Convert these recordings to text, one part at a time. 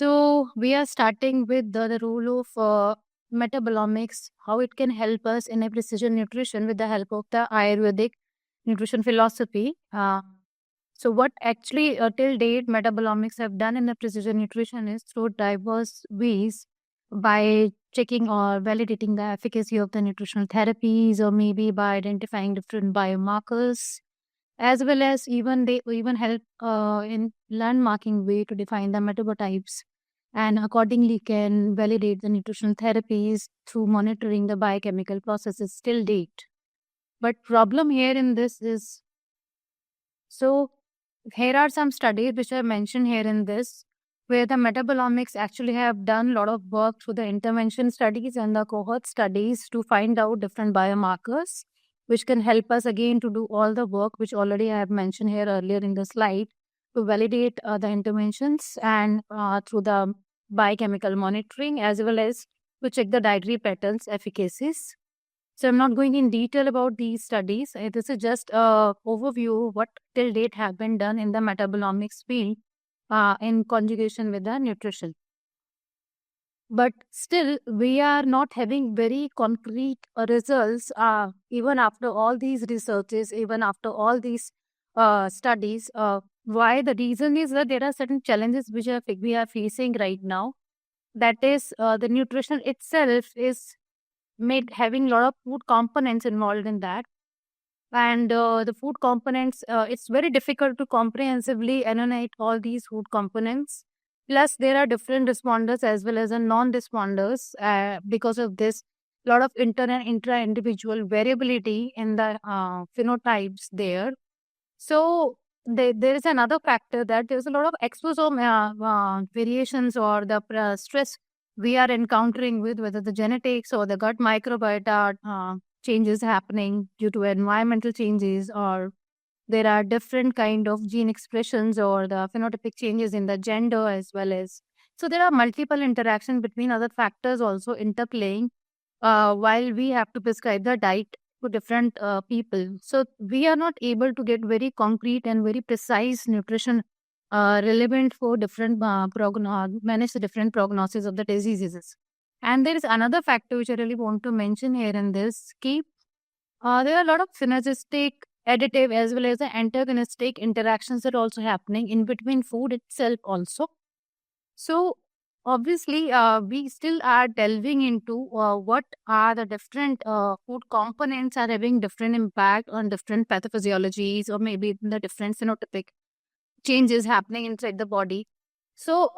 So we are starting with the role of metabolomics, how it can help us in a precision nutrition with the help of the Ayurvedic nutrition philosophy. So what actually till date metabolomics have done in the precision nutrition is through diverse ways by checking or validating the efficacy of the nutritional therapies, or maybe by identifying different biomarkers, as well as even they even help in landmarking way to define the metabotypes, and accordingly can validate the nutritional therapies through monitoring the biochemical processes till date. But problem here in this is, so here are some studies which are mentioned here in this, where the metabolomics actually have done a lot of work through the intervention studies and the cohort studies to find out different biomarkers, which can help us again to do all the work which already I have mentioned here earlier in the slide, to validate the interventions and through the biochemical monitoring, as well as to check the dietary patterns efficacies. So I'm not going in detail about these studies. This is just a overview of what till date have been done in the metabolomics field in conjugation with the nutrition. But still, we are not having very concrete results even after all these researches, even after all these studies. Why? The reason is that there are certain challenges which we are facing right now. That is, the nutrition itself is made having a lot of food components involved in that, and the food components, it's very difficult to comprehensively enumerate all these food components. Plus there are different responders as well as a non-responders. Because of this, a lot of inter and intra individual variability in the phenotypes there. So there is another factor, that there's a lot of exposome variations, or the stress we are encountering with, whether the genetics or the gut microbiota changes happening due to environmental changes, or there are different kind of gene expressions or the phenotypic changes in the gender as well as. So there are multiple interactions between other factors also interplaying while we have to prescribe the diet to different people. So we are not able to get very concrete and very precise nutrition relevant for different manage the different prognosis of the diseases. And there is another factor which I really want to mention here in this. There are a lot of synergistic, additive, as well as the antagonistic interactions that are also happening in between food itself also. So obviously, we still are delving into what are the different food components are having different impact on different pathophysiologies, or maybe the different phenotypic changes happening inside the body. So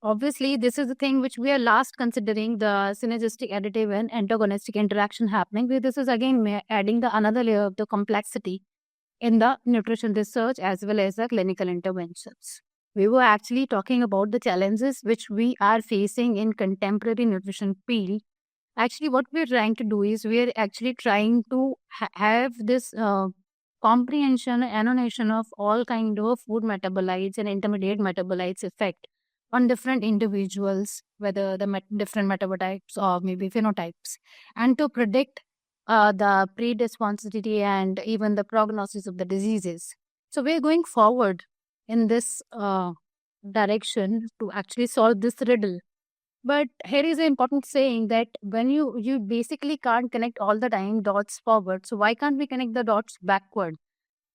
obviously, this is the thing which we are last considering, the synergistic, additive, and antagonistic interaction happening. Where this is again adding the another layer of the complexity in the nutrition research as well as the clinical interventions. We were actually talking about the challenges which we are facing in contemporary nutrition field. Actually, what we're trying to do is we're actually trying to have this comprehension, annihilation of all kind of food metabolites and intermediate metabolites effect on different individuals, whether the different metabotypes or maybe phenotypes, and to predict the predisponsity and even the prognosis of the diseases. So we're going forward in this direction to actually solve this riddle. But here is an important saying, that when you basically can't connect all the time dots forward, so why can't we connect the dots backward?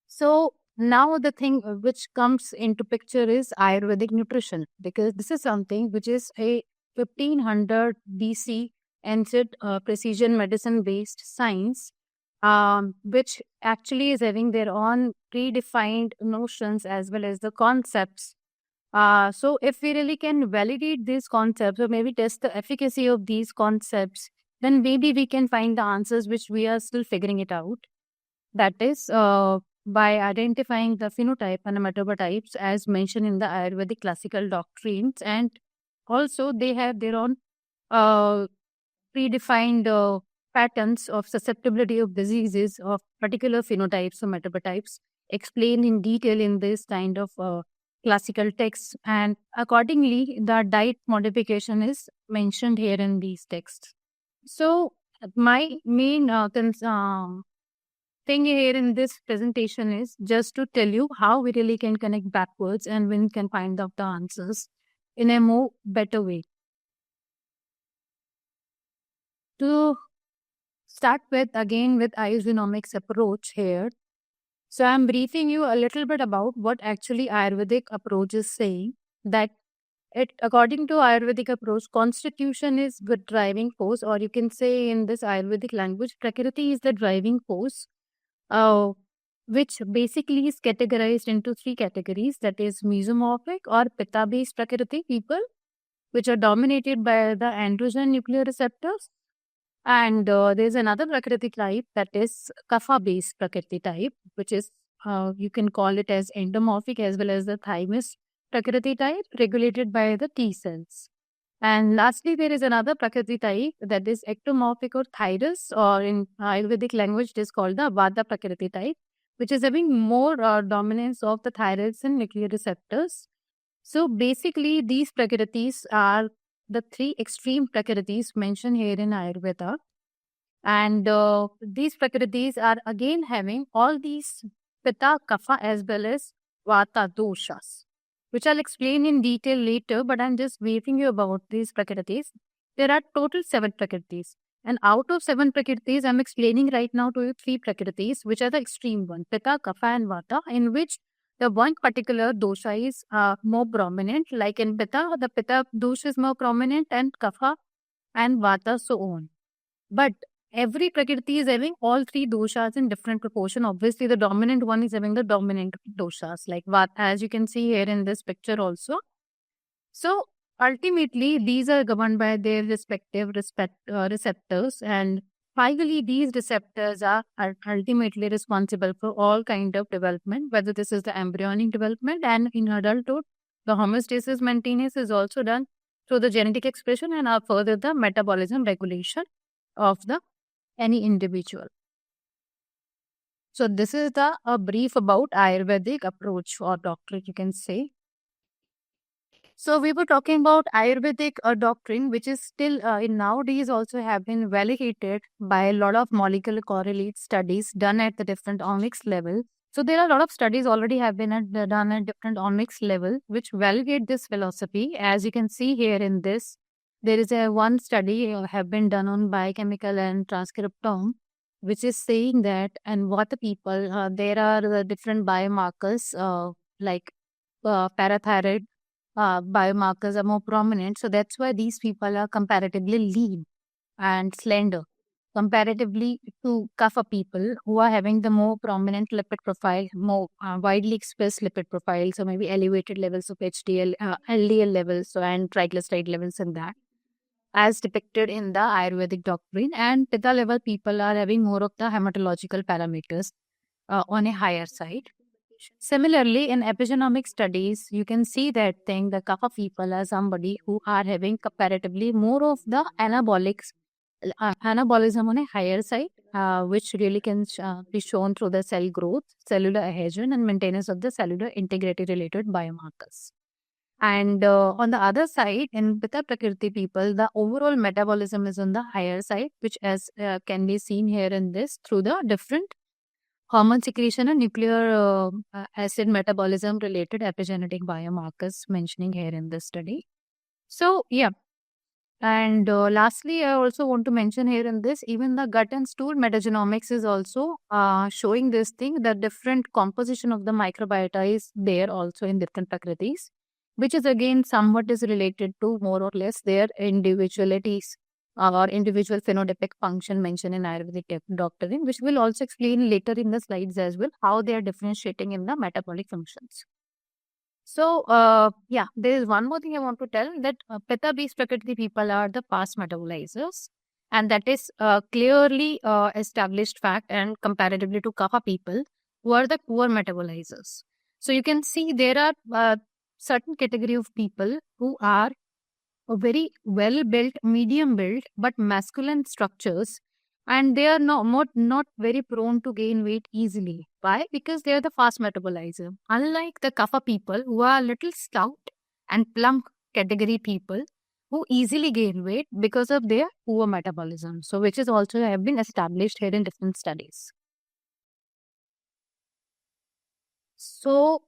So now the thing which comes into picture is Ayurvedic nutrition, because this is something which is a 1500 BC ancient precision medicine based science, which actually is having their own predefined notions as well as the concepts. So if we really can validate these concepts, or maybe test the efficacy of these concepts, then maybe we can find the answers which we are still figuring it out. That is by identifying the phenotype and the metabotypes as mentioned in the Ayurvedic classical doctrines. And also they have their own predefined patterns of susceptibility of diseases of particular phenotypes or metabotypes explained in detail in this kind of classical texts. And accordingly, the diet modification is mentioned here in these texts. So my main thing here in this presentation is just to tell you how we really can connect backwards and when we can find out the answers. in a more better way. To start with, again with Ayurvenomics approach here. So I'm briefing you a little bit about what actually Ayurvedic approach is saying, that according to Ayurvedic approach, constitution is the driving force, or you can say in this Ayurvedic language, Prakriti is the driving force, uh, which basically is categorized into three categories, that is mesomorphic or Pitta based Prakriti people, which are dominated by the androgen nuclear receptors. And there's another Prakriti type, that is Kapha based Prakriti type, which is you can call it as endomorphic as well as the thymus Prakriti type, regulated by the T cells. And lastly, there is another Prakriti type, that is ectomorphic or thymus, or in Ayurvedic language, it is called the Vata Prakriti type, which is having more dominance of the thyroids and nuclear receptors. So basically, these Prakritis are the three extreme Prakritis mentioned here in Ayurveda. And these Prakritis are again having all these Pitta, Kapha as well as Vata doshas, which I'll explain in detail later, but I'm just briefing you about these Prakritis. There are total 7 Prakritis. And out of 7 Prakritis, I'm explaining right now to you 3 Prakritis, which are the extreme one, Pitta, Kapha and Vata, in which the one particular dosha is more prominent. Like in Pitta, the Pitta dosha is more prominent, and Kapha and Vata, so on. But every Prakriti is having all three doshas in different proportion. Obviously, the dominant one is having the dominant doshas, like Vata, as you can see here in this picture also. So ultimately, these are governed by their respective receptors, and finally, these receptors are ultimately responsible for all kind of development, whether this is the embryonic development, and in adulthood, the homeostasis maintenance is also done through the genetic expression, and further the metabolism regulation of the any individual. So this is the a brief about Ayurvedic approach or doctrine, you can say. So we were talking about Ayurvedic doctrine, which is still in nowadays also have been validated by a lot of molecular correlate studies done at the different omics level. So there are a lot of studies already have been done at different omics level, which validate this philosophy. As you can see here in this, there is a one study have been done on biochemical and transcriptome, which is saying that, and what the people there are the different biomarkers like parathyroid biomarkers are more prominent. So that's why these people are comparatively lean and slender comparatively to Kapha people who are having the more prominent lipid profile, more widely expressed lipid profile. So maybe elevated levels of HDL, LDL levels, so and triglyceride levels in that, as depicted in the Ayurvedic doctrine. And Pitta level people are having more of the hematological parameters on a higher side. Similarly, in epigenomic studies, you can see that thing the Kapha people are somebody who are having comparatively more of the anabolism on a higher side, which really can be shown through the cell growth, cellular adhesion, and maintenance of the cellular integrity related biomarkers. And on the other side, in Pitta Prakriti people, the overall metabolism is on the higher side, which as can be seen here in this through the different hormone secretion and nuclear acid metabolism related epigenetic biomarkers mentioning here in this study. So, yeah. And lastly, I also want to mention here in this, even the gut and stool metagenomics is also showing this thing, the different composition of the microbiota is there also in different Prakritis, which is again somewhat is related to more or less their individualities or individual phenotypic function mentioned in Ayurvedic doctrine, which will also explain later in the slides as well how they are differentiating in the metabolic functions. So, yeah, there is one more thing I want to tell, that Pitta based Prakriti people are the fast metabolizers, and that is clearly established fact, and comparatively to Kapha people who are the poor metabolizers. So, you can see there are certain category of people who are a very well built, medium built, but masculine structures, and they are not very prone to gain weight easily. Why? Because they are the fast metabolizer. Unlike the Kapha people who are a little stout and plump category people who easily gain weight because of their poor metabolism. So, which is also have been established here in different studies. So,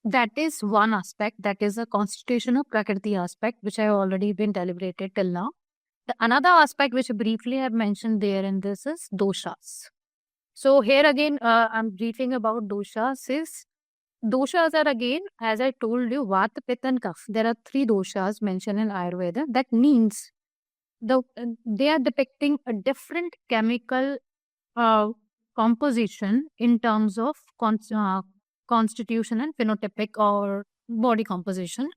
That is one aspect. That is a constitution of Prakriti aspect, which I already been deliberated till now. The another aspect which briefly I have mentioned there in this is doshas. So here again, I'm briefing about doshas. Is doshas are again, as I told you, Vata, Pitta, and Kapha. There are three doshas mentioned in Ayurveda. That means they are depicting a different chemical uh, composition in terms of constitution and phenotypic or body composition.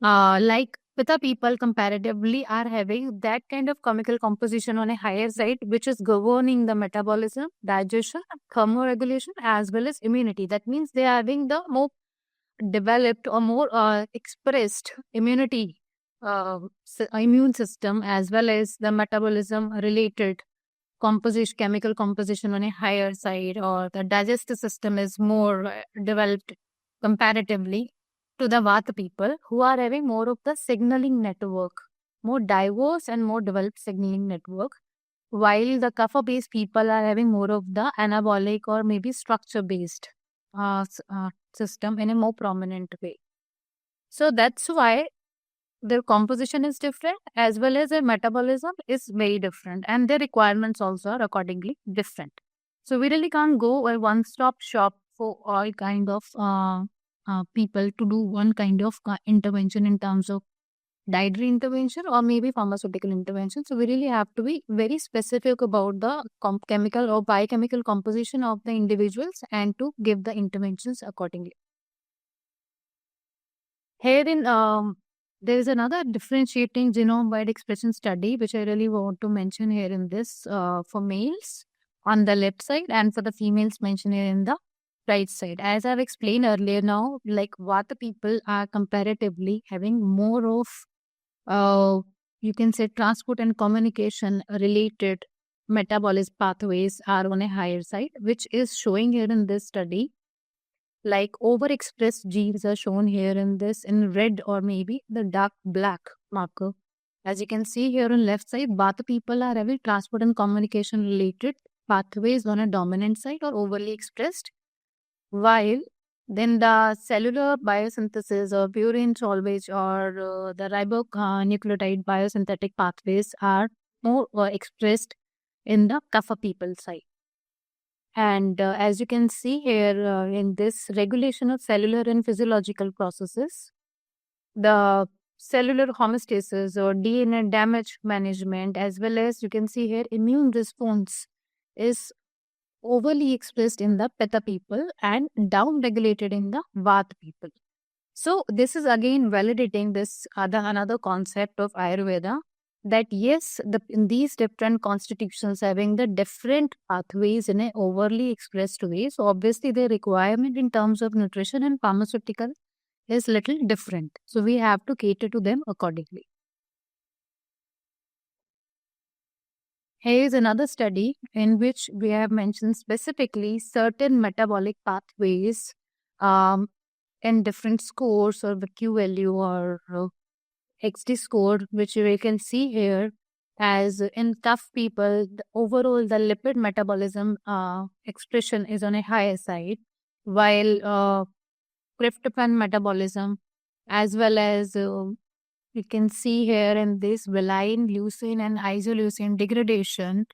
Like Pitta people comparatively are having that kind of chemical composition on a higher side, which is governing the metabolism, digestion, thermoregulation, as well as immunity. That means they are having the more developed or more expressed immunity, immune system, as well as the metabolism related composition, chemical composition on a higher side, or the digestive system is more developed comparatively to the Vata people who are having more of the signaling network, more diverse and more developed signaling network, while the Kapha based people are having more of the anabolic or maybe structure based system in a more prominent way. So that's why their composition is different as well as their metabolism is very different, and their requirements also are accordingly different. So we really can't go a one-stop shop for all kind of people to do one kind of intervention in terms of dietary intervention or maybe pharmaceutical intervention. So we really have to be very specific about the chemical or biochemical composition of the individuals and to give the interventions accordingly. Herein, there is another differentiating genome-wide expression study, which I really want to mention here in this for males on the left side and for the females mentioned here in the right side. As I've explained earlier now, like Vata people are comparatively having more of, uh, you can say, transport and communication related metabolism pathways are on a higher side, which is showing here in this study like overexpressed genes are shown here in this in red or maybe the dark black marker. As you can see here on left side, Vata people are having transport and communication related pathways on a dominant side or overly expressed, while then the cellular biosynthesis or purine salvage or the ribonucleotide biosynthetic pathways are more expressed in the Kapha people side. And as you can see here in this regulation of cellular and physiological processes, the cellular homeostasis or DNA damage management, as well as you can see here, immune response is overly expressed in the Pitta people and down regulated in the Vata people. So this is again validating this another concept of Ayurveda, that yes, in these different constitutions having the different pathways in a overly expressed way. So obviously the requirement in terms of nutrition and pharmaceutical is little different. So we have to cater to them accordingly. Here is another study in which we have mentioned specifically certain metabolic pathways in different scores or the Q value or XD score, which we can see here as in tough people, overall the lipid metabolism expression is on a higher side, while tryptophan metabolism as well as you can see here in this valine, leucine and isoleucine degradation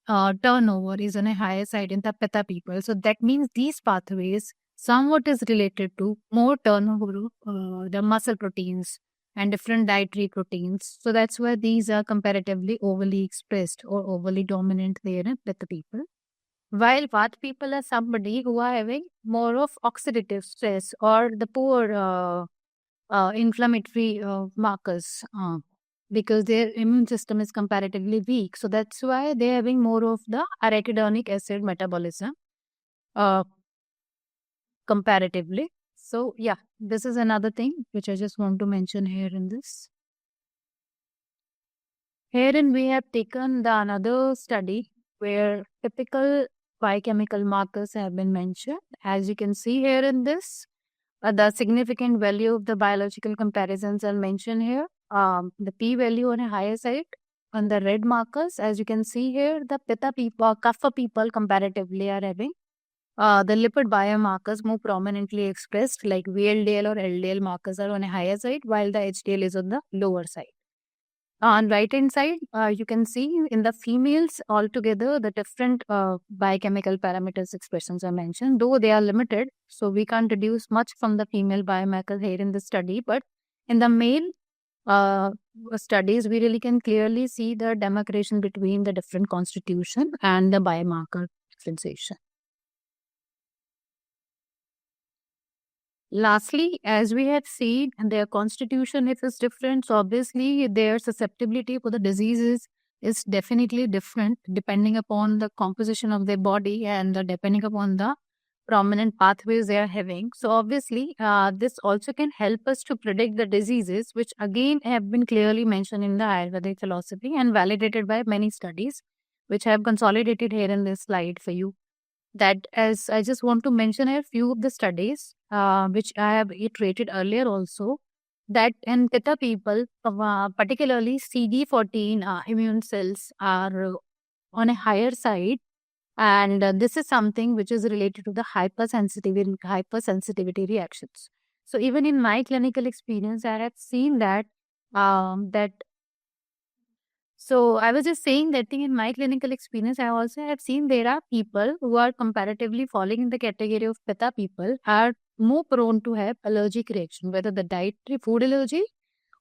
turnover is on a higher side in the Pitta people. So that means these pathways somewhat is related to more turnover of the muscle proteins and different dietary proteins. So that's why these are comparatively overly expressed or overly dominant there in Pitta people. While Vata people are somebody who are having more of oxidative stress or the poor inflammatory markers because their immune system is comparatively weak. So that's why they're having more of the arachidonic acid metabolism uh, comparatively. So yeah, this is another thing which I just want to mention here in this. Herein we have taken the another study where typical biochemical markers have been mentioned. As you can see here in this, the significant value of the biological comparisons are mentioned here. The p value on a higher side on the red markers, as you can see here, the Pitta people, Kapha people comparatively are having the lipid biomarkers more prominently expressed, like VLDL or LDL markers, are on a higher side, while the HDL is on the lower side. On right hand side, you can see in the females altogether, the different biochemical parameters expressions are mentioned, though they are limited. So we can't deduce much from the female biomarkers here in the study, but in the male uh, studies, we really can clearly see the demarcation between the different constitution and the biomarker differentiation. Lastly, as we have seen, their constitution if is different, so obviously their susceptibility for the diseases is definitely different depending upon the composition of their body and depending upon the prominent pathways they are having. So obviously, this also can help us to predict the diseases, which again have been clearly mentioned in the Ayurvedic philosophy and validated by many studies, which I have consolidated here in this slide for you. That as I just want to mention a few of the studies which I have iterated earlier also, that in Pitta people, particularly CD14 immune cells are on a higher side, and this is something which is related to the hypersensitivity reactions. So even in my clinical experience, I have seen that so I was just saying that thing in my clinical experience, I also have seen there are people who are comparatively falling in the category of Pitta people are more prone to have allergic reaction, whether the dietary food allergy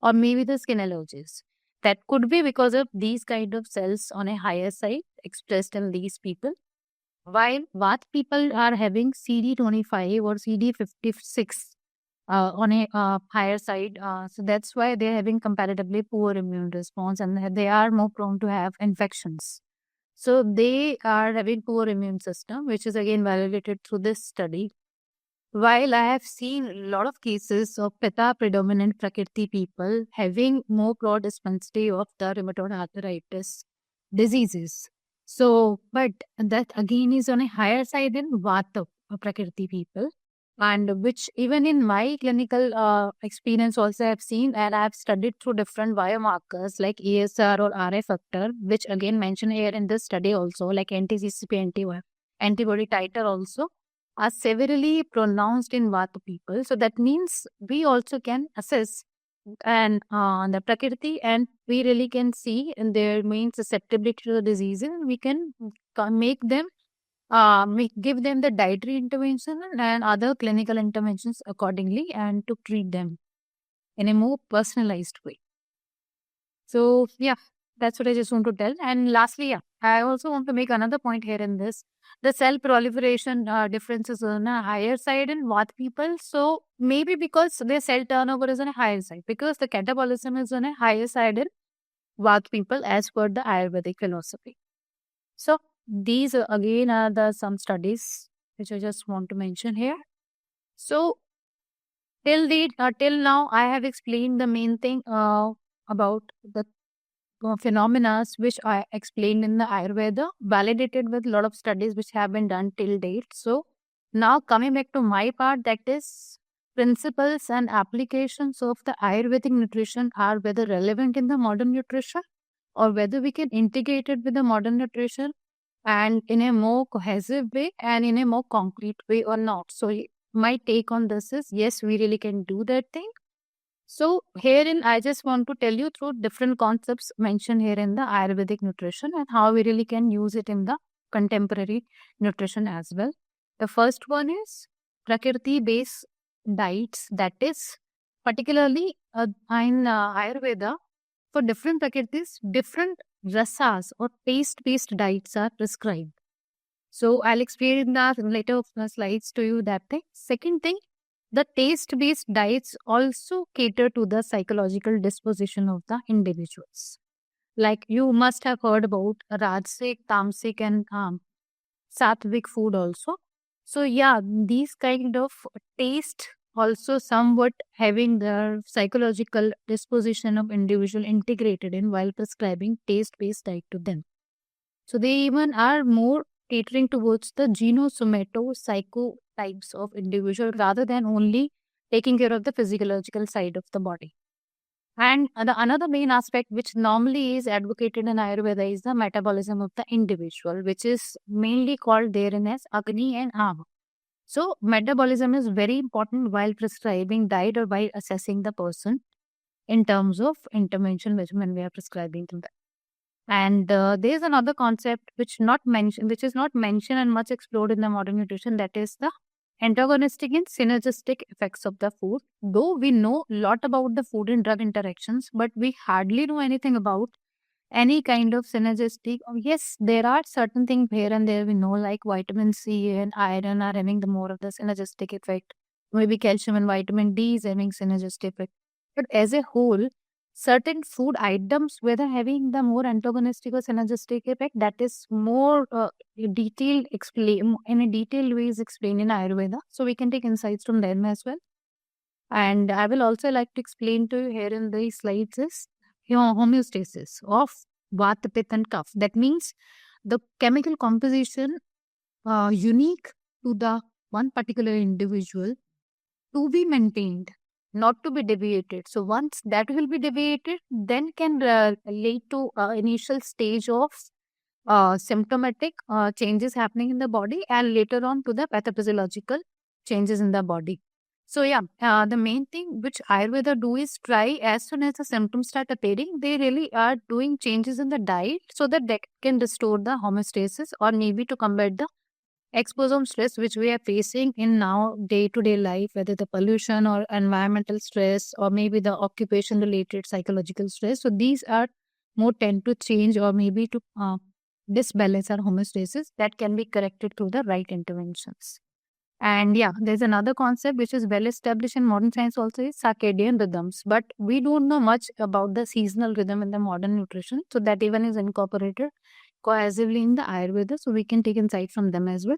or maybe the skin allergies. That could be because of these kind of cells on a higher side expressed in these people. While Vat people are having CD25 or CD56 on a higher side. So that's why they're having comparatively poor immune response and they are more prone to have infections. So they are having poor immune system, which is again validated through this study. While I have seen a lot of cases of Pitta predominant Prakriti people having more broad dispensity of the rheumatoid arthritis diseases. So, but that again is on a higher side than Vata Prakriti people, and which even in my clinical experience also I have seen, and I have studied through different biomarkers like ESR or RA factor, which again mentioned here in this study also, like anti-CCP antibody titer also are severely pronounced in Vata people. So that means we also can assess and the Prakriti, and we really can see in their main susceptibility to the diseases. We can make them give them the dietary intervention and other clinical interventions accordingly, and to treat them in a more personalized way. So yeah, that's what I just want to tell. And lastly, yeah, I also want to make another point here in this. The cell proliferation differences on a higher side in Vata people. So maybe because their cell turnover is on a higher side, because the catabolism is on a higher side in Vata people as per the Ayurvedic philosophy. So these again are the some studies which I just want to mention here. So till now, I have explained the main thing about the phenomena which I explained in the Ayurveda, validated with a lot of studies which have been done till date. So now coming back to my part, that is principles and applications of the Ayurvedic nutrition are whether relevant in the modern nutrition or whether we can integrate it with the modern nutrition and in a more cohesive way and in a more concrete way or not. So my take on this is yes, we really can do that thing. So herein, I just want to tell you through different concepts mentioned here in the Ayurvedic nutrition and how we really can use it in the contemporary nutrition as well. The first one is Prakriti-based diets. That is particularly in Ayurveda, for different Prakritis, different rasas or taste-based diets are prescribed. So I'll explain that in later slides to you that thing. Second thing, the taste-based diets also cater to the psychological disposition of the individuals. Like you must have heard about Rajasic, Tamasic, and Sattvic food also. So yeah, these kind of taste also somewhat having the psychological disposition of individual integrated in while prescribing taste-based diet to them. So they even are more catering towards the genosomato psychotypes of individual rather than only taking care of the physiological side of the body. And another main aspect which normally is advocated in Ayurveda is the metabolism of the individual, which is mainly called therein as Agni and Ama. So metabolism is very important while prescribing diet or while assessing the person in terms of intervention when we are prescribing to them. And there is another concept which is not mentioned and much explored in the modern nutrition, that is the antagonistic and synergistic effects of the food. Though we know a lot about the food and drug interactions, but we hardly know anything about any kind of synergistic. Yes, there are certain things here and there we know, like vitamin C and iron are having the more of the synergistic effect. Maybe calcium and vitamin D is having synergistic effect. But as a whole, certain food items, whether having the more antagonistic or synergistic effect, that is more detailed explain in a detailed way is explained in Ayurveda. So we can take insights from them as well. And I will also like to explain to you here in these slides is homeostasis of Vata, Pitta and Kapha. That means the chemical composition unique to the one particular individual to be maintained, not to be deviated. So once that will be deviated, then can lead to initial stage of symptomatic changes happening in the body, and later on to the pathophysiological changes in the body. So yeah, the main thing which Ayurveda do is try as soon as the symptoms start appearing, they really are doing changes in the diet so that they can restore the homeostasis, or maybe to combat the exposome stress which we are facing in now day-to-day life, whether the pollution or environmental stress or maybe the occupation related psychological stress. So these are more tend to change or maybe to disbalance our homeostasis, that can be corrected through the right interventions. And yeah, there's another concept which is well established in modern science also, is circadian rhythms. But we don't know much about the seasonal rhythm in the modern nutrition. So that even is incorporated cohesively in the Ayurveda. So we can take insight from them as well.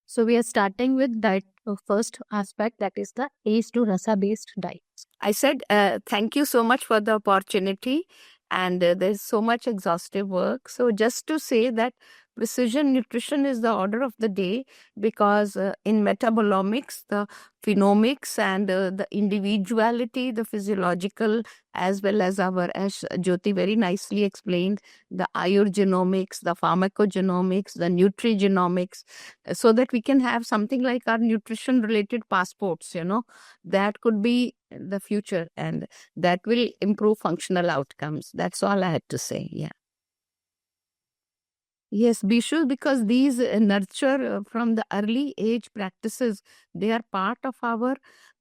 So we are starting with diet first aspect, that is the ACE to Rasa based diet. I said, thank you so much for the opportunity. And there's so much exhaustive work. So just to say that precision nutrition is the order of the day, because in metabolomics, the phenomics and the individuality, the physiological, as well as as Jyoti very nicely explained, the ayurgenomics, the pharmacogenomics, the nutrigenomics, so that we can have something like our nutrition related passports, that could be the future, and that will improve functional outcomes. That's all I had to say. Yeah. Yes, Bishu, because these nurture from the early age practices, they are part of our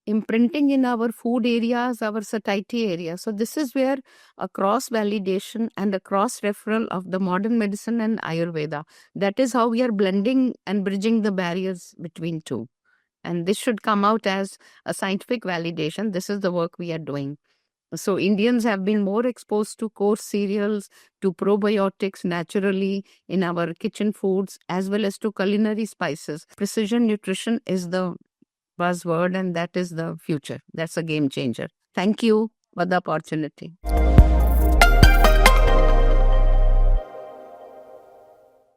imprinting in our food areas, our satiety area. So this is where a cross validation and a cross referral of the modern medicine and Ayurveda, that is how we are blending and bridging the barriers between two. And this should come out as a scientific validation. This is the work we are doing. So Indians have been more exposed to coarse cereals, to probiotics naturally in our kitchen foods, as well as to culinary spices. Precision nutrition is the buzzword, and that is the future. That's a game changer. Thank you for the opportunity.